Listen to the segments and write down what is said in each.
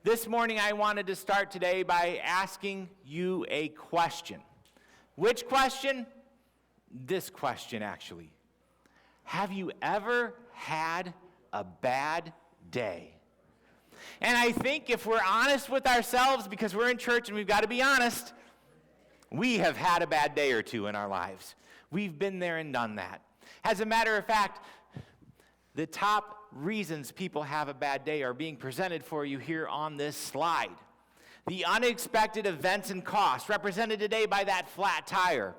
This morning I wanted to start today by asking you a question. Which question? This question, actually. Have you ever had a bad day? And I think if we're honest with ourselves, because we're in church and we've got to be honest, we have had a bad day or two in our lives. We've been there and done that. As a matter of fact, the top reasons people have a bad day are being presented for you here on this slide. The unexpected events and costs represented today by that flat tire.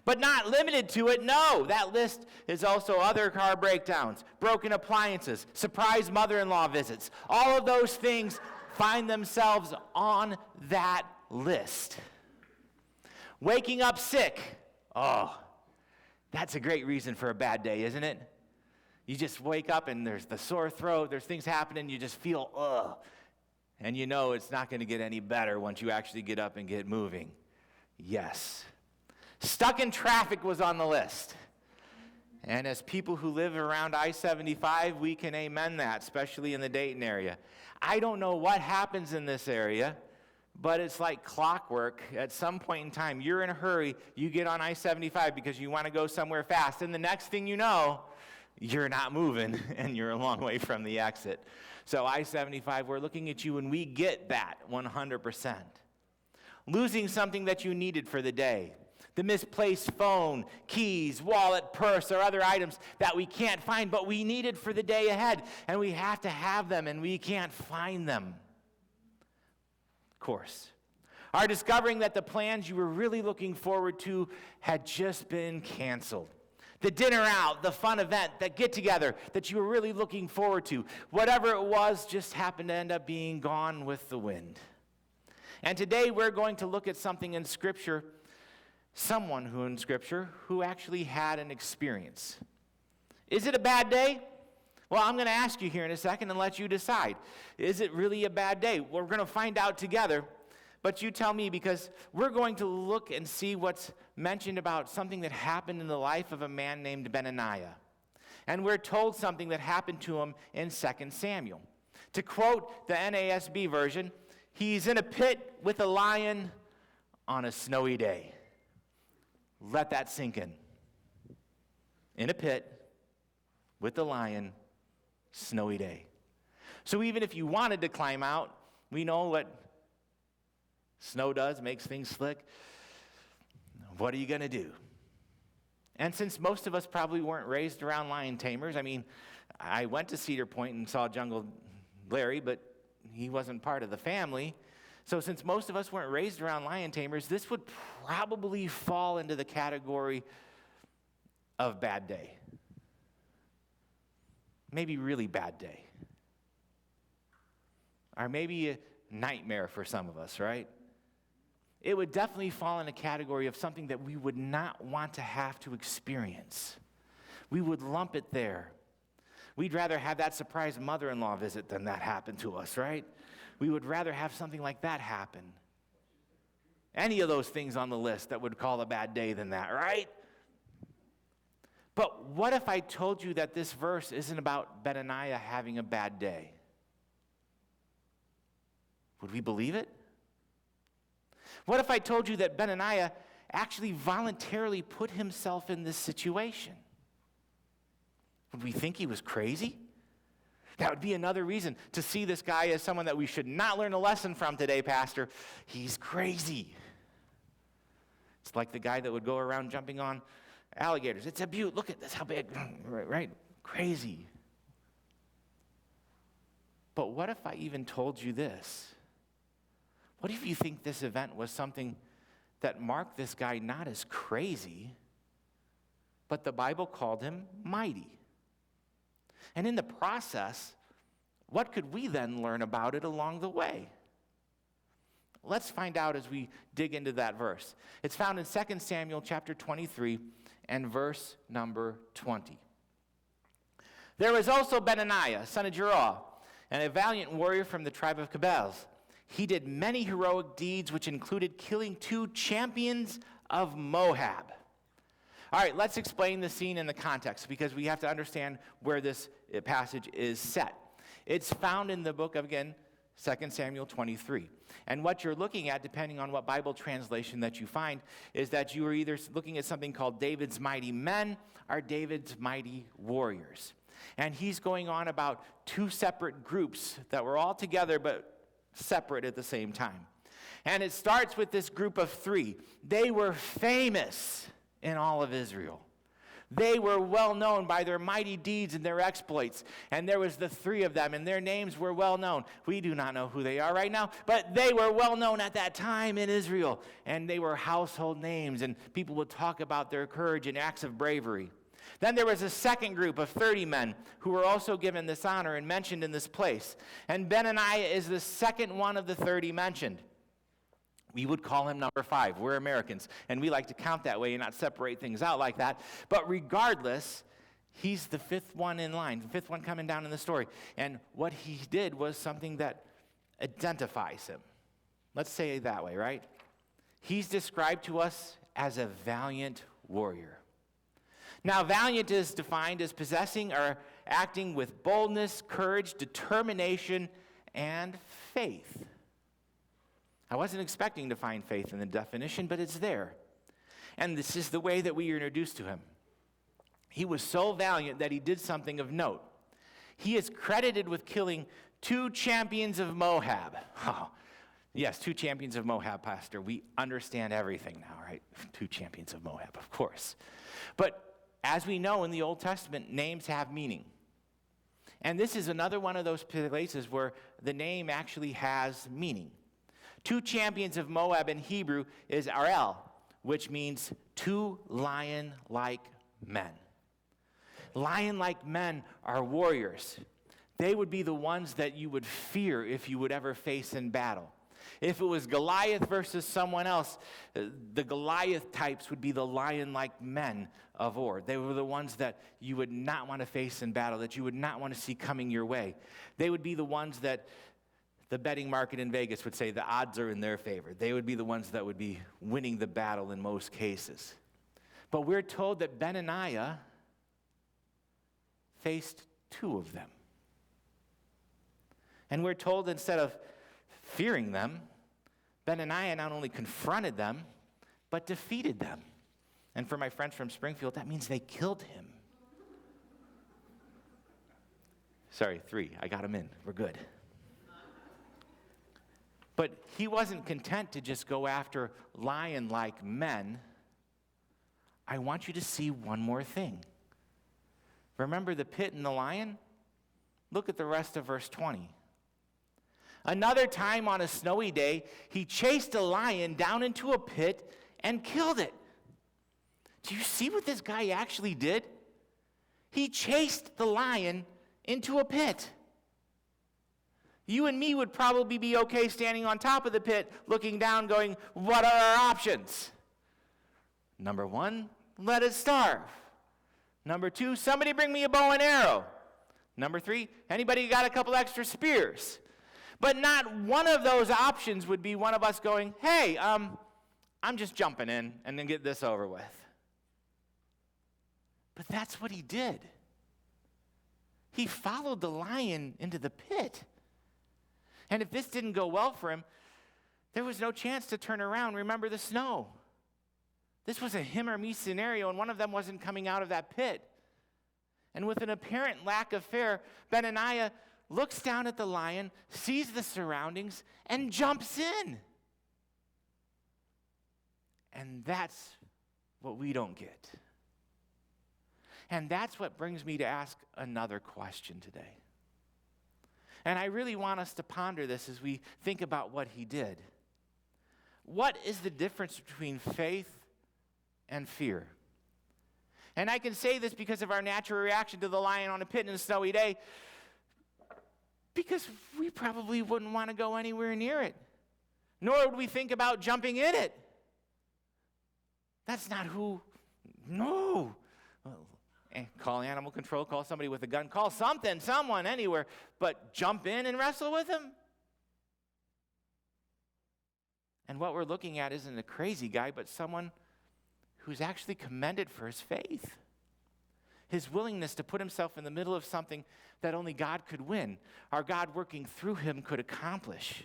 But not limited to it, no. That list is also other car breakdowns, broken appliances, surprise mother-in-law visits. All of those things find themselves on that list. Waking up sick. Oh, that's a great reason for a bad day, isn't it? You just wake up and there's the sore throat, there's things happening, you just feel, ugh. And you know it's not going to get any better once you actually get up and get moving. Yes. Stuck in traffic was on the list. And as people who live around I-75, we can amen that, especially in the Dayton area. I don't know what happens in this area, but it's like clockwork. At some point in time, you're in a hurry, you get on I-75 because you want to go somewhere fast, and the next thing you know, you're not moving, and you're a long way from the exit. So I-75, we're looking at you, and we get that 100%. Losing something that you needed for the day. The misplaced phone, keys, wallet, purse, or other items that we can't find, but we needed for the day ahead, and we have to have them, and we can't find them. Of course. Our discovering that the plans you were really looking forward to had just been canceled. The dinner out, the fun event, that get-together that you were really looking forward to, whatever it was just happened to end up being gone with the wind. And today we're going to look at something in Scripture, someone who in Scripture who actually had an experience. Is it a bad day? Well, I'm going to ask you here in a second and let you decide. Is it really a bad day? We're going to find out together. But you tell me, because we're going to look and see what's mentioned about something that happened in the life of a man named Benaniah. And we're told something that happened to him in 2 Samuel. To quote the NASB version, he's in a pit with a lion on a snowy day. Let that sink in. In a pit with a lion, snowy day. So even if you wanted to climb out, we know what snow does, makes things slick. What are you going to do? And since most of us probably weren't raised around lion tamers, I went to Cedar Point and saw Jungle Larry, but he wasn't part of the family. So since most of us weren't raised around lion tamers, this would probably fall into the category of bad day. Maybe really bad day. Or maybe a nightmare for some of us, right? It would definitely fall in a category of something that we would not want to have to experience. We would lump it there. We'd rather have that surprise mother-in-law visit than that happen to us, right? We would rather have something like that happen. Any of those things on the list that would call a bad day than that, right? But what if I told you that this verse isn't about Benaniah having a bad day? Would we believe it? What if I told you that Benaniah actually voluntarily put himself in this situation? Would we think he was crazy? That would be another reason to see this guy as someone that we should not learn a lesson from today, Pastor. He's crazy. It's like the guy that would go around jumping on alligators. It's a beaut. Look at this, how big. Right? Crazy. But what if I even told you this? What if you think this event was something that marked this guy not as crazy, but the Bible called him mighty? And in the process, what could we then learn about it along the way? Let's find out as we dig into that verse. It's found in 2 Samuel chapter 23 and verse number 20. There was also Benaniah, son of Jeroah, and a valiant warrior from the tribe of Cabez. He did many heroic deeds, which included killing 2 champions of Moab. All right, let's explain the scene in the context, because we have to understand where this passage is set. It's found in the book of, again, 2 Samuel 23. And what you're looking at, depending on what Bible translation that you find, is that you are either looking at something called David's mighty men or David's mighty warriors. And he's going on about two separate groups that were all together but separate at the same time. And it starts with this group of three. They were famous in all of Israel. They were well known by their mighty deeds and their exploits. And there was the three of them, and their names were well known. We do not know who they are right now, but they were well known at that time in Israel. And they were household names, and people would talk about their courage and acts of bravery. Then there was a second group of 30 men who were also given this honor and mentioned in this place. And Benaniah is the second one of the 30 mentioned. We would call him number 5. We're Americans, and we like to count that way and not separate things out like that. But regardless, he's the fifth one in line, the fifth one coming down in the story. And what he did was something that identifies him. Let's say it that way, right? He's described to us as a valiant warrior. Now, valiant is defined as possessing or acting with boldness, courage, determination, and faith. I wasn't expecting to find faith in the definition, but it's there. And this is the way that we are introduced to him. He was so valiant that he did something of note. He is credited with killing 2 champions of Moab. Oh, yes, 2 champions of Moab, Pastor. We understand everything now, right? 2 champions of Moab, of course. But as we know in the Old Testament, names have meaning. And this is another one of those places where the name actually has meaning. 2 champions of Moab in Hebrew is Arel, which means 2 lion-like men. Lion-like men are warriors. They would be the ones that you would fear if you would ever face in battle. If it was Goliath versus someone else, the Goliath types would be the lion-like men of Or. They were the ones that you would not want to face in battle, that you would not want to see coming your way. They would be the ones that the betting market in Vegas would say the odds are in their favor. They would be the ones that would be winning the battle in most cases. But we're told that Benaniah faced 2 of them. And we're told instead of fearing them, Benaniah not only confronted them, but defeated them. And for my friends from Springfield, that means they killed him. Sorry, 3. I got him in. We're good. But he wasn't content to just go after lion-like men. I want you to see one more thing. Remember the pit and the lion? Look at the rest of verse 20. Another time on a snowy day, he chased a lion down into a pit and killed it. Do you see what this guy actually did? He chased the lion into a pit. You and me would probably be okay standing on top of the pit, looking down, going, what are our options? Number 1, let it starve. Number 2, somebody bring me a bow and arrow. Number 3, anybody got a couple extra spears? But not one of those options would be one of us going, hey, I'm just jumping in and then get this over with. But that's what he did. He followed the lion into the pit. And if this didn't go well for him, there was no chance to turn around. Remember the snow. This was a him or me scenario, and one of them wasn't coming out of that pit. And with an apparent lack of fear, Benaniah looks down at the lion, sees the surroundings, and jumps in. And that's what we don't get. And that's what brings me to ask another question today. And I really want us to ponder this as we think about what he did. What is the difference between faith and fear? And I can say this because of our natural reaction to the lion on a pit in a snowy day, because we probably wouldn't want to go anywhere near it, nor would we think about jumping in it. That's not who, no. Call animal control, call somebody with a gun, call something, someone, anywhere, but jump in and wrestle with him? And what we're looking at isn't a crazy guy, but someone who's actually commended for his faith. his willingness to put himself in the middle of something that only God could win, or God working through him could accomplish.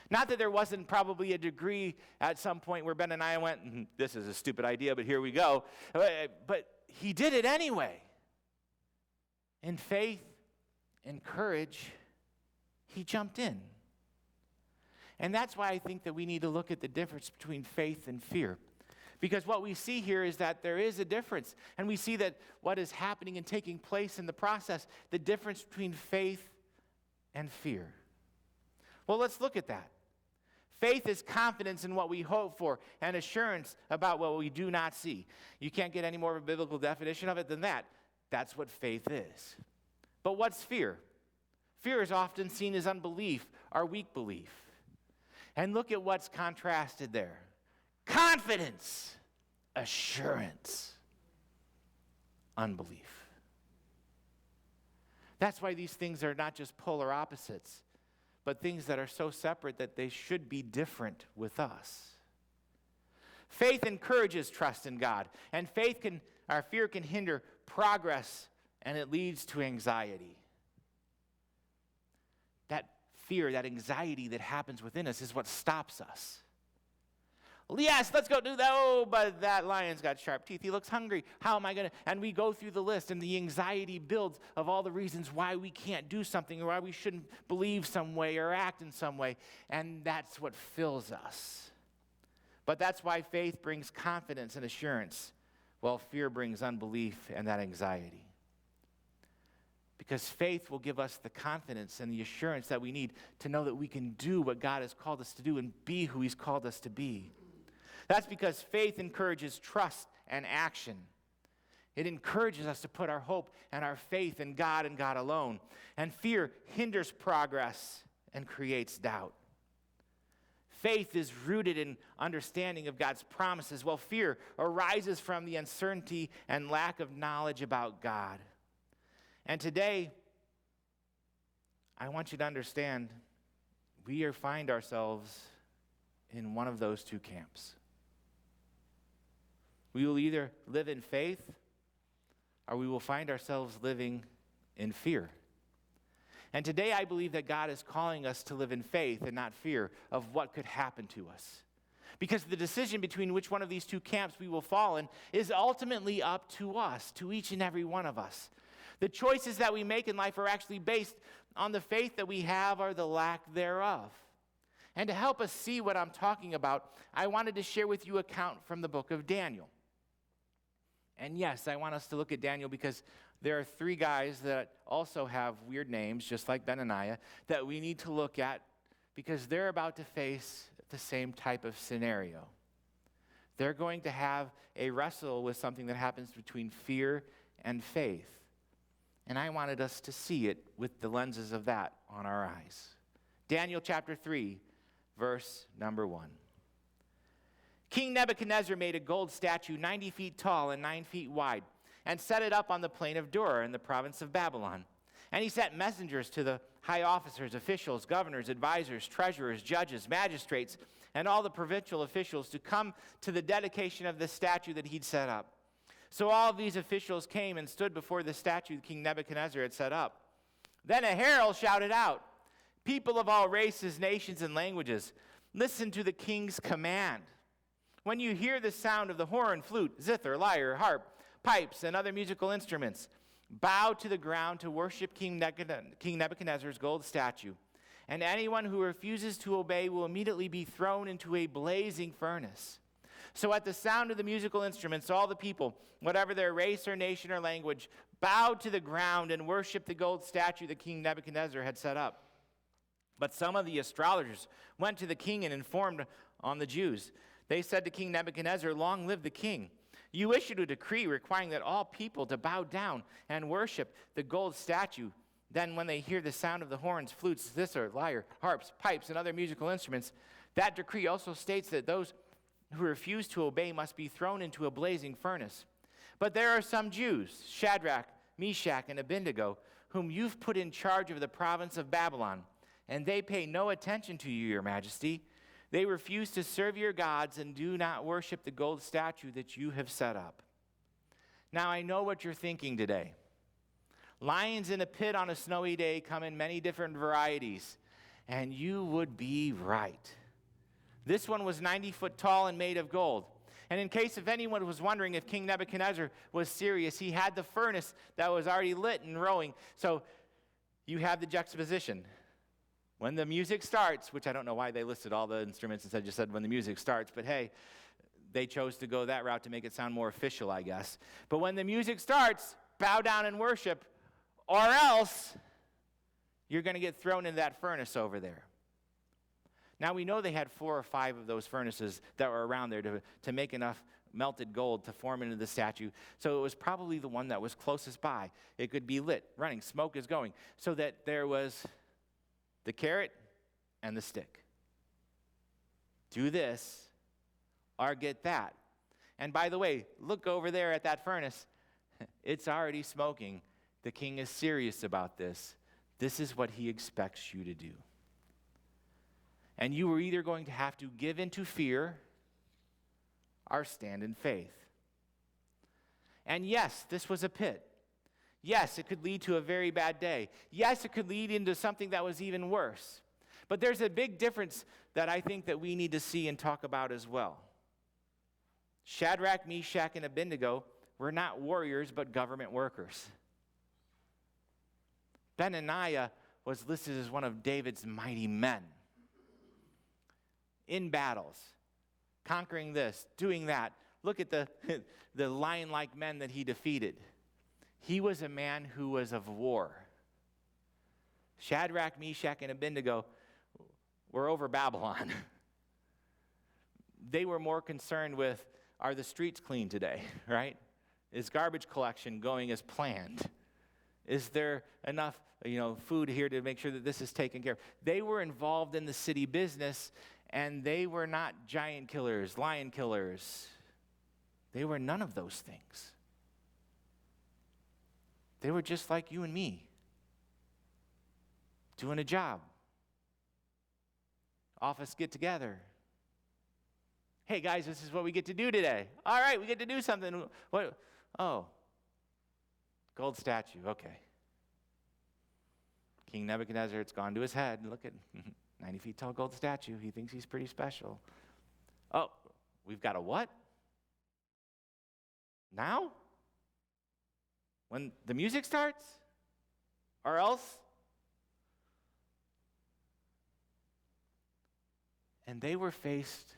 Not that there wasn't probably a degree at some point where Benaniah went, this is a stupid idea, but here we go. But he did it anyway. In faith and courage, he jumped in. And that's why I think that we need to look at the difference between faith and fear. Because what we see here is that there is a difference. And we see that what is happening and taking place in the process, the difference between faith and fear. Well, let's look at that. Faith is confidence in what we hope for and assurance about what we do not see. You can't get any more of a biblical definition of it than that. That's what faith is. But what's fear? Fear is often seen as unbelief or weak belief. And look at what's contrasted there. Confidence, assurance, unbelief. That's why these things are not just polar opposites, but things that are so separate that they should be different with us. Faith encourages trust in God, and fear can hinder progress, and it leads to anxiety. That fear, that anxiety that happens within us is what stops us. Yes, let's go do that. Oh, but that lion's got sharp teeth. He looks hungry. How am I going to? And we go through the list, and the anxiety builds of all the reasons why we can't do something or why we shouldn't believe some way or act in some way. And that's what fills us. But that's why faith brings confidence and assurance, while fear brings unbelief and that anxiety. Because faith will give us the confidence and the assurance that we need to know that we can do what God has called us to do and be who he's called us to be. That's because faith encourages trust and action. It encourages us to put our hope and our faith in God and God alone. And fear hinders progress and creates doubt. Faith is rooted in understanding of God's promises, while fear arises from the uncertainty and lack of knowledge about God. And today, I want you to understand, we find ourselves in one of those two camps. We will either live in faith, or we will find ourselves living in fear. And today I believe that God is calling us to live in faith and not fear of what could happen to us. Because the decision between which one of these two camps we will fall in is ultimately up to us, to each and every one of us. The choices that we make in life are actually based on the faith that we have or the lack thereof. And to help us see what I'm talking about, I wanted to share with you an account from the book of Daniel. And yes, I want us to look at Daniel because there are three guys that also have weird names, just like Benaniah, that we need to look at because they're about to face the same type of scenario. They're going to have a wrestle with something that happens between fear and faith. And I wanted us to see it with the lenses of that on our eyes. Daniel chapter 3, verse number 1. King Nebuchadnezzar made a gold statue 90 feet tall and 9 feet wide, and set it up on the plain of Dura in the province of Babylon. And he sent messengers to the high officers, officials, governors, advisors, treasurers, judges, magistrates, and all the provincial officials to come to the dedication of the statue that he'd set up. So all of these officials came and stood before the statue King Nebuchadnezzar had set up. Then a herald shouted out, "People of all races, nations, and languages, listen to the king's command. When you hear the sound of the horn, flute, zither, lyre, harp, pipes, and other musical instruments, bow to the ground to worship King Nebuchadnezzar's gold statue. And anyone who refuses to obey will immediately be thrown into a blazing furnace." So at the sound of the musical instruments, all the people, whatever their race or nation or language, bowed to the ground and worshiped the gold statue that King Nebuchadnezzar had set up. But some of the astrologers went to the king and informed on the Jews. They said to King Nebuchadnezzar, "Long live the king. You issued a decree requiring that all people to bow down and worship the gold statue. Then when they hear the sound of the horns, flutes, zither, lyre, harps, pipes, and other musical instruments, that decree also states that those who refuse to obey must be thrown into a blazing furnace. But there are some Jews, Shadrach, Meshach, and Abednego, whom you've put in charge of the province of Babylon, and they pay no attention to you, your majesty. They refuse to serve your gods and do not worship the gold statue that you have set up." Now, I know what you're thinking today. Lions in a pit on a snowy day come in many different varieties, and you would be right. This one was 90 foot tall and made of gold. And in case if anyone was wondering if King Nebuchadnezzar was serious, he had the furnace that was already lit and rowing. So you have the juxtaposition. When the music starts, which I don't know why they listed all the instruments instead just said when the music starts, but hey, they chose to go that route to make it sound more official, I guess. But when the music starts, bow down and worship, or else you're going to get thrown in that furnace over there. Now, we know they had 4 or 5 of those furnaces that were around there to make enough melted gold to form into the statue. So it was probably the one that was closest by. It could be lit, running, smoke is going, so that there was the carrot and the stick. Do this or get that. And by the way, look over there at that furnace. It's already smoking. The king is serious about this. This is what he expects you to do. And you were either going to have to give into fear or stand in faith. And yes, this was a pit. Yes, it could lead to a very bad day. Yes, it could lead into something that was even worse. But there's a big difference that I think that we need to see and talk about as well. Shadrach, Meshach, and Abednego were not warriors, but government workers. Benaiah was listed as one of David's mighty men. In battles, conquering this, doing that. Look at the lion-like men that he defeated. He was a man who was of war. Shadrach, Meshach, and Abednego were over Babylon. They were more concerned with, are the streets clean today, right? Is garbage collection going as planned? Is there enough, food here to make sure that this is taken care of? They were involved in the city business, and they were not giant killers, lion killers. They were none of those things. They were just like you and me, doing a job. Office get together. Hey guys, this is what we get to do today. All right, we get to do something. What? Oh, gold statue, okay. King Nebuchadnezzar, it's gone to his head. Look at 90 feet tall gold statue. He thinks he's pretty special. Oh, we've got a what? Now? When the music starts? Or else? And they were faced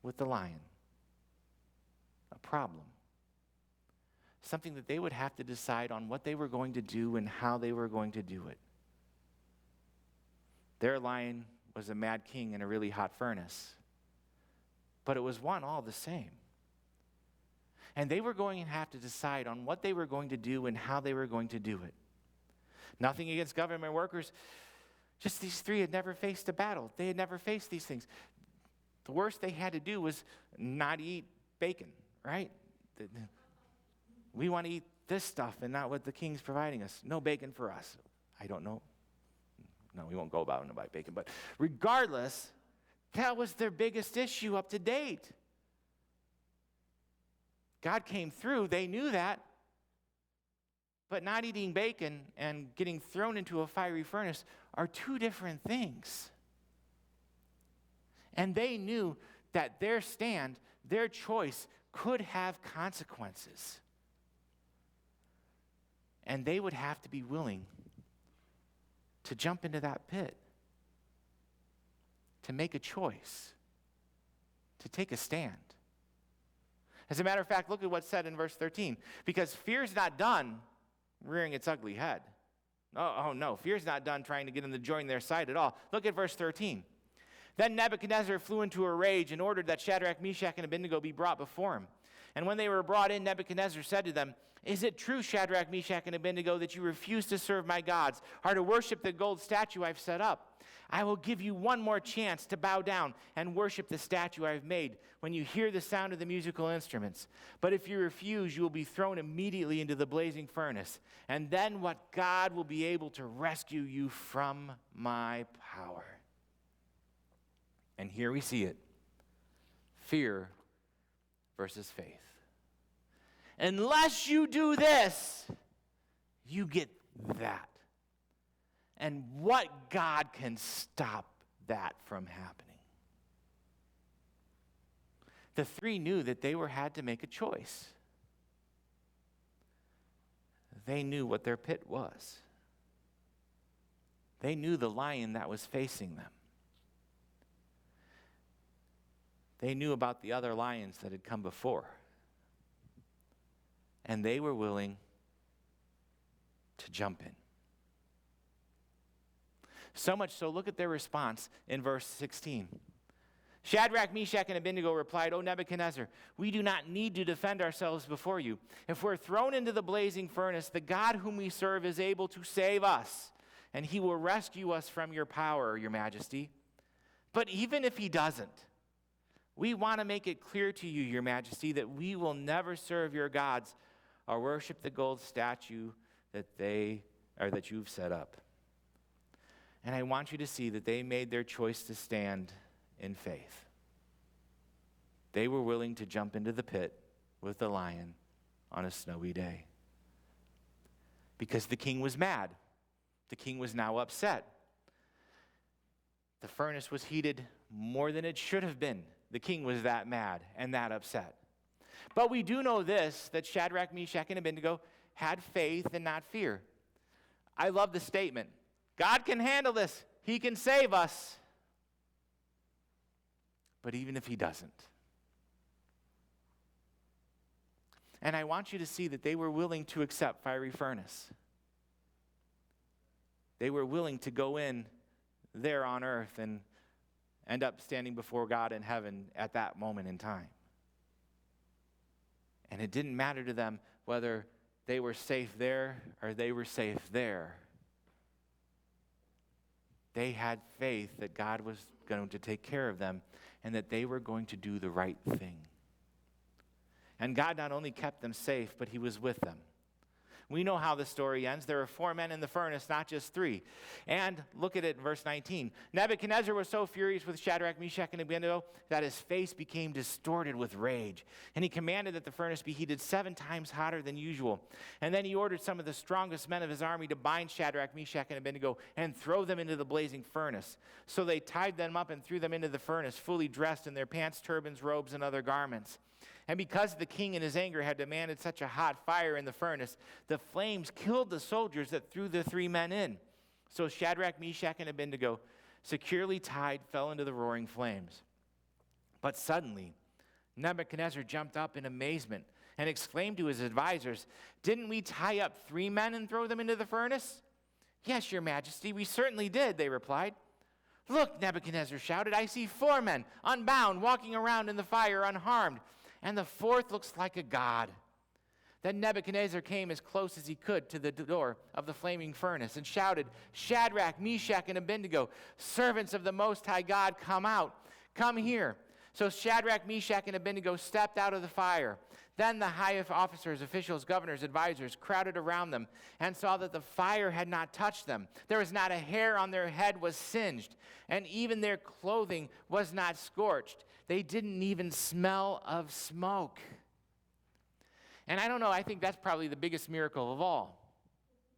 with the lion. A problem. Something that they would have to decide on what they were going to do and how they were going to do it. Their lion was a mad king in a really hot furnace. But it was one all the same. And they were going to have to decide on what they were going to do and how they were going to do it. Nothing against government workers. Just these 3 had never faced a battle. They had never faced these things. The worst they had to do was not eat bacon, right? We want to eat this stuff and not what the king's providing us. No bacon for us. I don't know. No, we won't go about and buy bacon. But regardless, that was their biggest issue up to date. God came through. They knew that. But not eating bacon and getting thrown into a fiery furnace are 2 different things. And they knew that their stand, their choice, could have consequences. And they would have to be willing to jump into that pit, to make a choice, to take a stand. As a matter of fact, look at what's said in verse 13. Because fear's not done rearing its ugly head. Oh no, fear's not done trying to get them to join their side at all. Look at verse 13. Then Nebuchadnezzar flew into a rage and ordered that Shadrach, Meshach, and Abednego be brought before him. And when they were brought in, Nebuchadnezzar said to them, "Is it true, Shadrach, Meshach, and Abednego, that you refuse to serve my gods, or to worship the gold statue I've set up? I will give you one more chance to bow down and worship the statue I've made when you hear the sound of the musical instruments. But if you refuse, you will be thrown immediately into the blazing furnace. And then what God will be able to rescue you from my power." And here we see it. Fear versus faith. Unless you do this, you get that. And what God can stop that from happening? The three knew that they had to make a choice. They knew what their pit was. They knew the lion that was facing them. They knew about the other lions that had come before. And they were willing to jump in. So much so, look at their response in verse 16. Shadrach, Meshach, and Abednego replied, O Nebuchadnezzar, we do not need to defend ourselves before you. If we're thrown into the blazing furnace, the God whom we serve is able to save us, and he will rescue us from your power, your majesty. But even if he doesn't, we want to make it clear to you, your majesty, that we will never serve your gods or worship the gold statue that you've set up. And I want you to see that they made their choice to stand in faith. They were willing to jump into the pit with the lion on a snowy day. Because the king was mad. The king was now upset. The furnace was heated more than it should have been. The king was that mad and that upset. But we do know this, that Shadrach, Meshach, and Abednego had faith and not fear. I love the statement. God can handle this. He can save us. But even if he doesn't. And I want you to see that they were willing to accept fiery furnace. They were willing to go in there on earth and end up standing before God in heaven at that moment in time. And it didn't matter to them whether they were safe there or they were safe there. They had faith that God was going to take care of them and that they were going to do the right thing. And God not only kept them safe, but he was with them. We know how the story ends. There were 4 men in the furnace, not just 3. And look at it in verse 19. Nebuchadnezzar was so furious with Shadrach, Meshach, and Abednego that his face became distorted with rage. And he commanded that the furnace be heated 7 times hotter than usual. And then he ordered some of the strongest men of his army to bind Shadrach, Meshach, and Abednego and throw them into the blazing furnace. So they tied them up and threw them into the furnace, fully dressed in their pants, turbans, robes, and other garments. And because the king in his anger had demanded such a hot fire in the furnace, the flames killed the soldiers that threw the 3 men in. So Shadrach, Meshach, and Abednego, securely tied, fell into the roaring flames. But suddenly, Nebuchadnezzar jumped up in amazement and exclaimed to his advisors, "Didn't we tie up 3 men and throw them into the furnace?" "Yes, your majesty, we certainly did," they replied. "Look," Nebuchadnezzar shouted, "I see 4 men, unbound, walking around in the fire unharmed. And the 4th looks like a god." Then Nebuchadnezzar came as close as he could to the door of the flaming furnace and shouted, "Shadrach, Meshach, and Abednego, servants of the Most High God, come out. Come here." So Shadrach, Meshach, and Abednego stepped out of the fire. Then the high officers, officials, governors, advisors crowded around them and saw that the fire had not touched them. There was not a hair on their head was singed, and even their clothing was not scorched. They didn't even smell of smoke. And I don't know, I think that's probably the biggest miracle of all.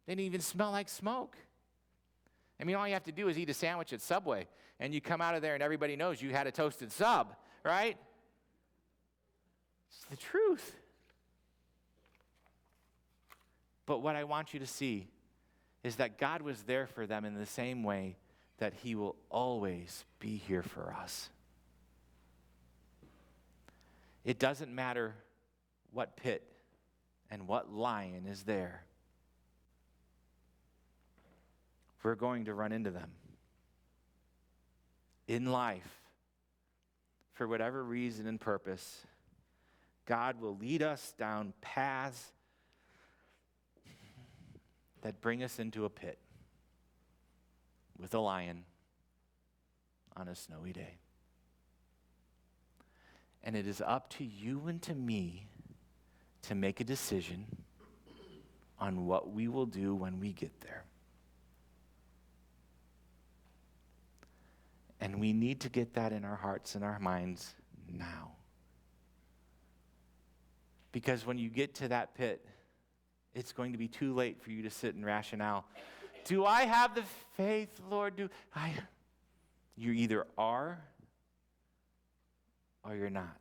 They didn't even smell like smoke. I mean, all you have to do is eat a sandwich at Subway, and you come out of there and everybody knows you had a toasted sub, right? It's the truth. But what I want you to see is that God was there for them in the same way that he will always be here for us. It doesn't matter what pit and what lion is there. We're going to run into them. In life, for whatever reason and purpose, God will lead us down paths that bring us into a pit with a lion on a snowy day. And it is up to you and to me to make a decision on what we will do when we get there. And we need to get that in our hearts and our minds now. Because when you get to that pit, it's going to be too late for you to sit in rationale. Do I have the faith, Lord? You either are or you're not.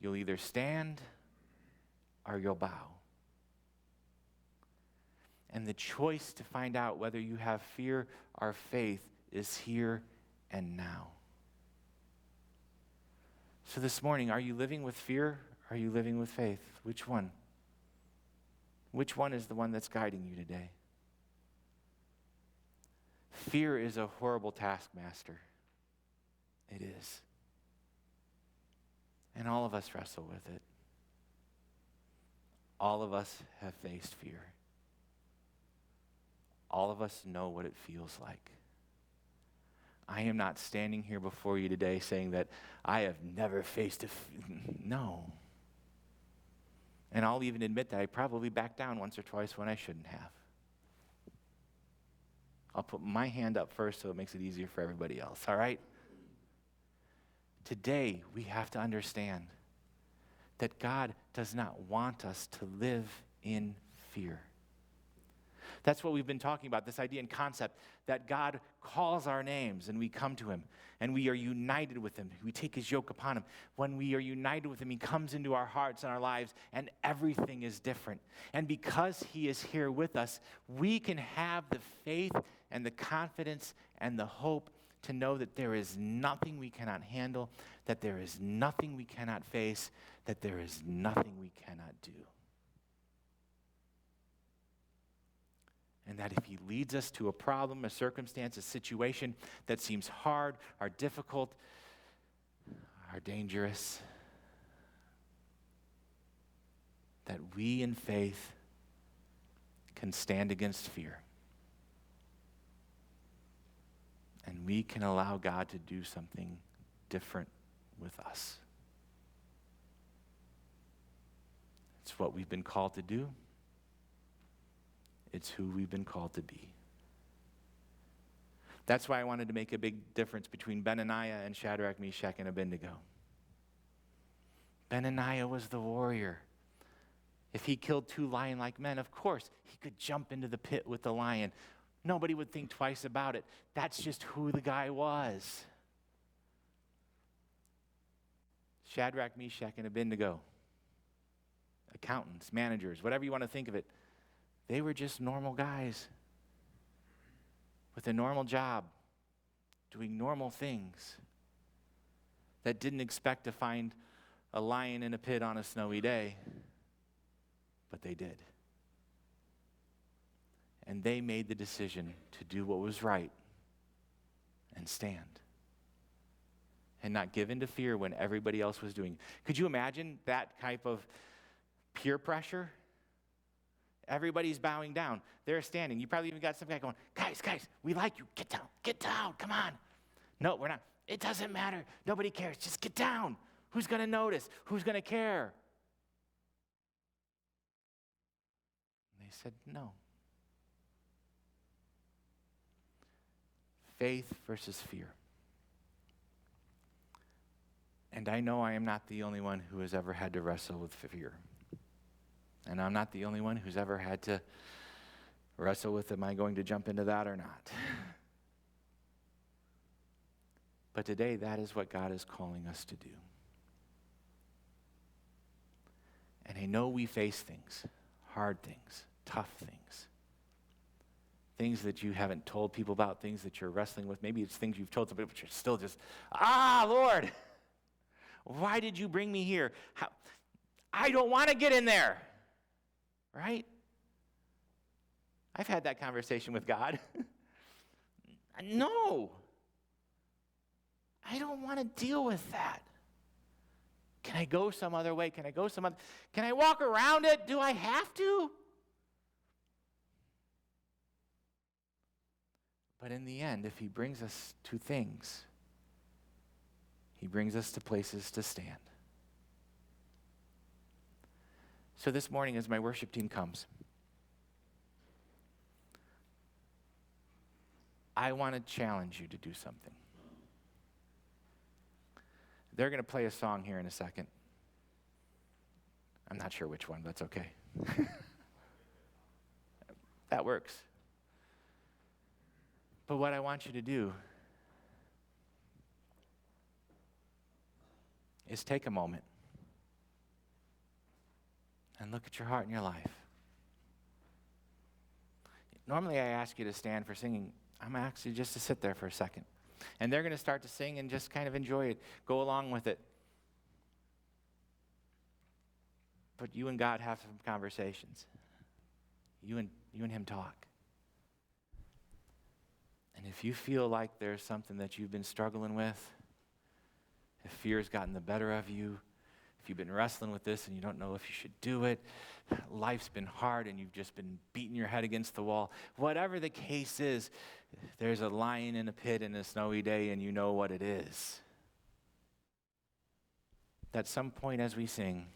You'll either stand or you'll bow. And the choice to find out whether you have fear or faith is here and now. So this morning, are you living with fear? Or are you living with faith? Which one? Which one is the one that's guiding you today? Fear is a horrible taskmaster. It is. And all of us wrestle with it. All of us have faced fear. All of us know what it feels like. I am not standing here before you today saying that I have never faced no. And I'll even admit that I probably backed down once or twice when I shouldn't have. I'll put my hand up first so it makes it easier for everybody else, all right? Today, we have to understand that God does not want us to live in fear. That's what we've been talking about, this idea and concept that God calls our names and we come to him and we are united with him. We take his yoke upon him. When we are united with him, he comes into our hearts and our lives and everything is different. And because he is here with us, we can have the faith and the confidence and the hope to know that there is nothing we cannot handle, that there is nothing we cannot face, that there is nothing we cannot do. And that if he leads us to a problem, a circumstance, a situation that seems hard or difficult or dangerous, that we in faith can stand against fear. And we can allow God to do something different with us. It's what we've been called to do. It's who we've been called to be. That's why I wanted to make a big difference between Benaniah and Shadrach, Meshach, and Abednego. Benaniah was the warrior. If he killed 2 lion-like men, of course, he could jump into the pit with the lion. Nobody would think twice about it. That's just who the guy was. Shadrach, Meshach, and Abednego, accountants, managers, whatever you want to think of it, they were just normal guys with a normal job, doing normal things, that didn't expect to find a lion in a pit on a snowy day, but they did. And they made the decision to do what was right and stand and not give in to fear when everybody else was doing. Could you imagine that type of peer pressure? Everybody's bowing down. They're standing. You probably even got some guy going, guys, we like you. Get down, come on. No, we're not. It doesn't matter. Nobody cares. Just get down. Who's going to notice? Who's going to care? And they said no. Faith versus fear. And I know I am not the only one who has ever had to wrestle with fear. And I'm not the only one who's ever had to wrestle with, am I going to jump into that or not? But today, that is what God is calling us to do. And I know we face things, hard things, tough things. Things that you haven't told people about, things that you're wrestling with. Maybe it's things you've told somebody, but you're still just, Lord, why did you bring me here? I don't want to get in there. Right? I've had that conversation with God. No. I don't want to deal with that. Can I go some other way? Can I walk around it? Do I have to? But in the end, if he brings us to things, he brings us to places to stand. So this morning, as my worship team comes, I want to challenge you to do something. They're going to play a song here in a second. I'm not sure which one, but that's okay. That works. But what I want you to do is take a moment and look at your heart and your life. Normally I ask you to stand for singing. I'm actually just to sit there for a second. And they're going to start to sing and just kind of enjoy it. Go along with it. But you and God have some conversations. You and him talk. And if you feel like there's something that you've been struggling with, if fear's gotten the better of you, if you've been wrestling with this and you don't know if you should do it, life's been hard and you've just been beating your head against the wall, whatever the case is, there's a lion in a pit in a snowy day and you know what it is. At some point as we sing,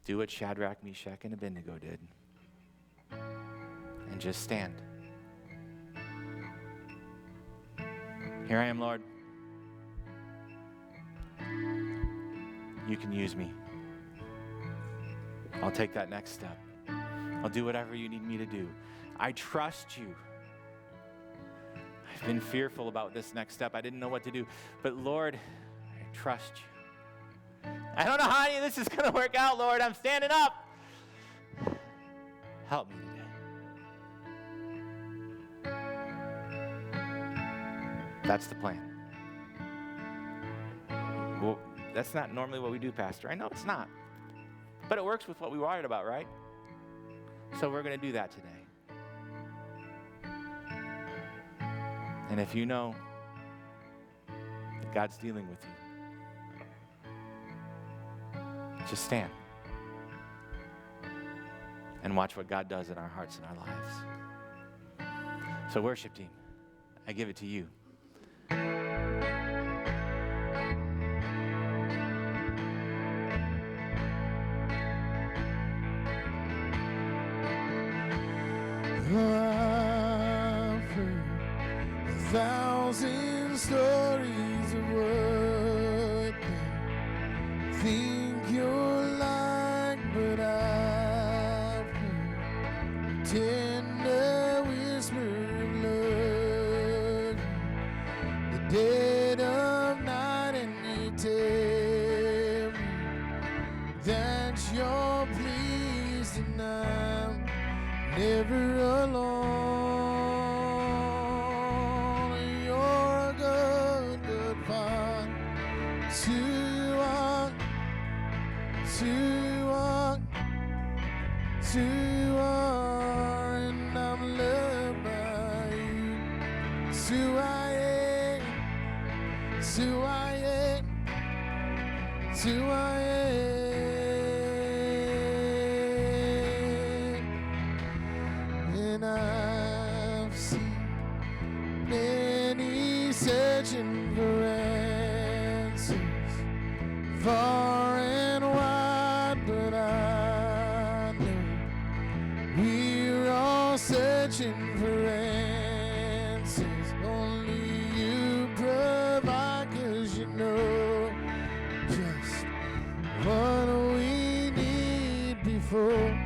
do what Shadrach, Meshach, and Abednego did and just stand. Here I am, Lord. You can use me. I'll take that next step. I'll do whatever you need me to do. I trust you. I've been fearful about this next step. I didn't know what to do. But Lord, I trust you. I don't know how any of this is going to work out, Lord. I'm standing up. Help me today. That's the plan. Well, that's not normally what we do, Pastor. I know it's not. But it works with what we wired about, right? So we're going to do that today. And if you know that God's dealing with you, just stand and watch what God does in our hearts and our lives. So worship team, I give it to you. I've heard 1,000 stories of what they think you're like, but I've heard a tender whisper of love, the dead of night, and you tell me that you're pleased and I'm never alone. You're a good, good Father. To are, and I'm loved by you. So I am, so I am, so I am. And I've seen many searching for answers, far and wide, but I know we're all searching for answers. Only you provide, 'cause you know just what we need before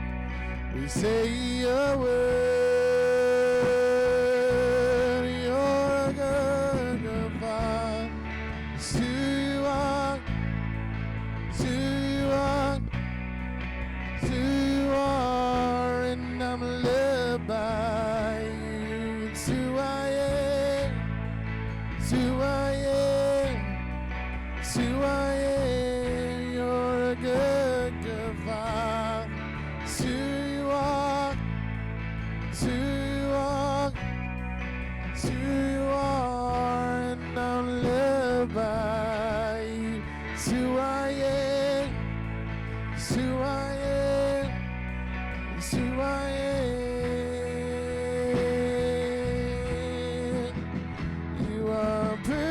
we say a word. You're a good, good Father. To are, and I'm loved by you. It's who I am, it's who I am, it's who I am. You're a good, good Father. It's who you are, it's who you are, it's who you are, and I'm loved by you. It's who I am, it's who I am, it's who I am. You are perfect.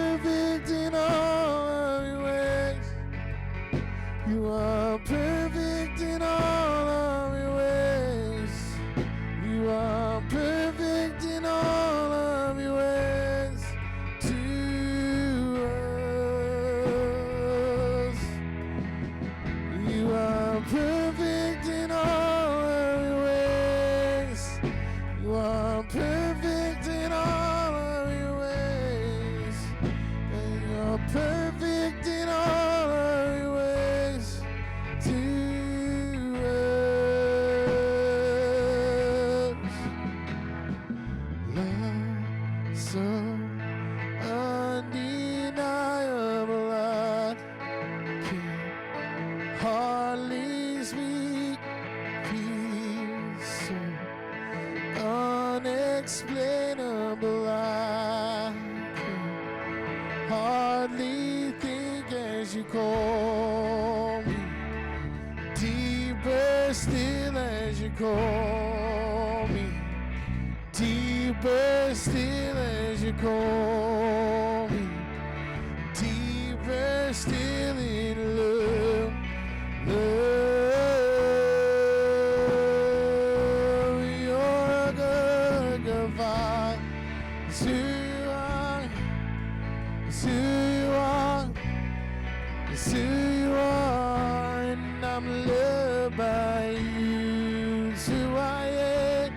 so undeniable. I can hardly speak. Peace so unexplainable. I can hardly think as you call me. Deeper still as you call me. Deeper still as you call me. Deeper still in love. Love, you're a good, good Father. It's who you are. It's who you are. It's who you are. And I'm loved by you. It's who I am.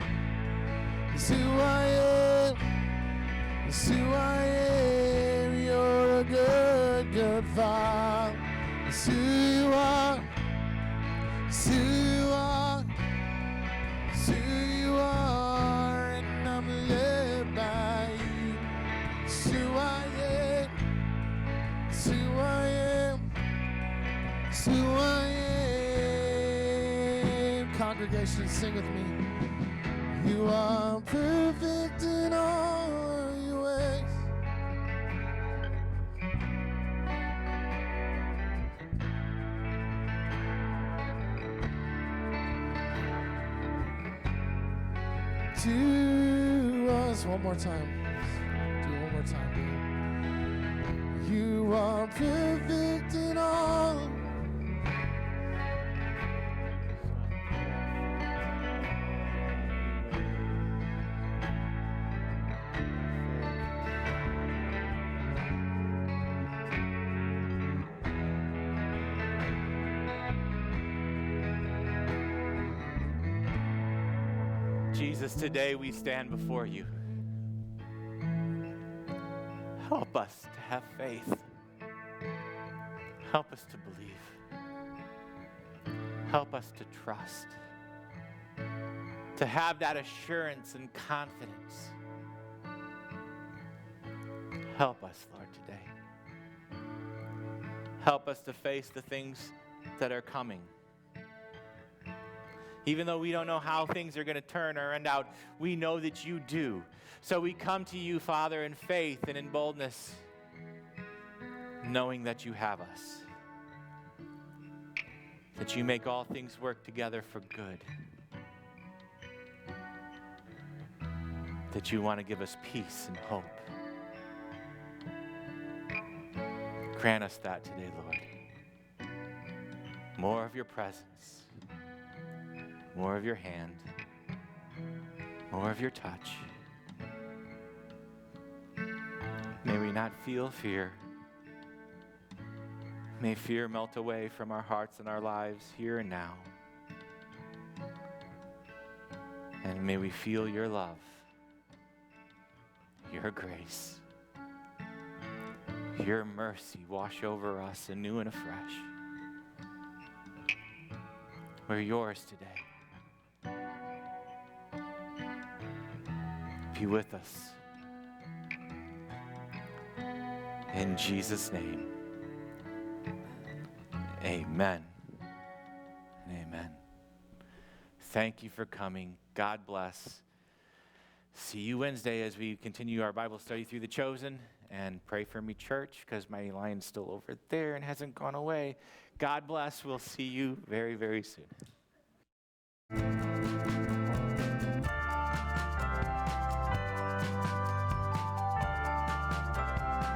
It's who I am. It's who I am. You're a good, good Father. It's who you are. It's who you are. It's who you are. And I'm led by you. It's who I am. It's who I am. It's who I am. Congregation, sing with me. You are perfect in all your ways. To us, one more time. Do it one more time. You are perfect in all. Jesus, today we stand before you. Help us to have faith. Help us to believe. Help us to trust. To have that assurance and confidence. Help us, Lord, today. Help us to face the things that are coming. Even though we don't know how things are going to turn or end out, we know that you do. So we come to you, Father, in faith and in boldness, knowing that you have us, that you make all things work together for good, that you want to give us peace and hope. Grant us that today, Lord. More of your presence. More of your hand, more of your touch. May we not feel fear. May fear melt away from our hearts and our lives here and now. And may we feel your love, your grace, your mercy wash over us anew and afresh. We're yours today. Be with us. In Jesus' name, amen and amen. Thank you for coming. God bless. See you Wednesday as we continue our Bible study through The Chosen. And pray for me, church, because my lion's still over there and hasn't gone away. God bless. We'll see you very, very soon.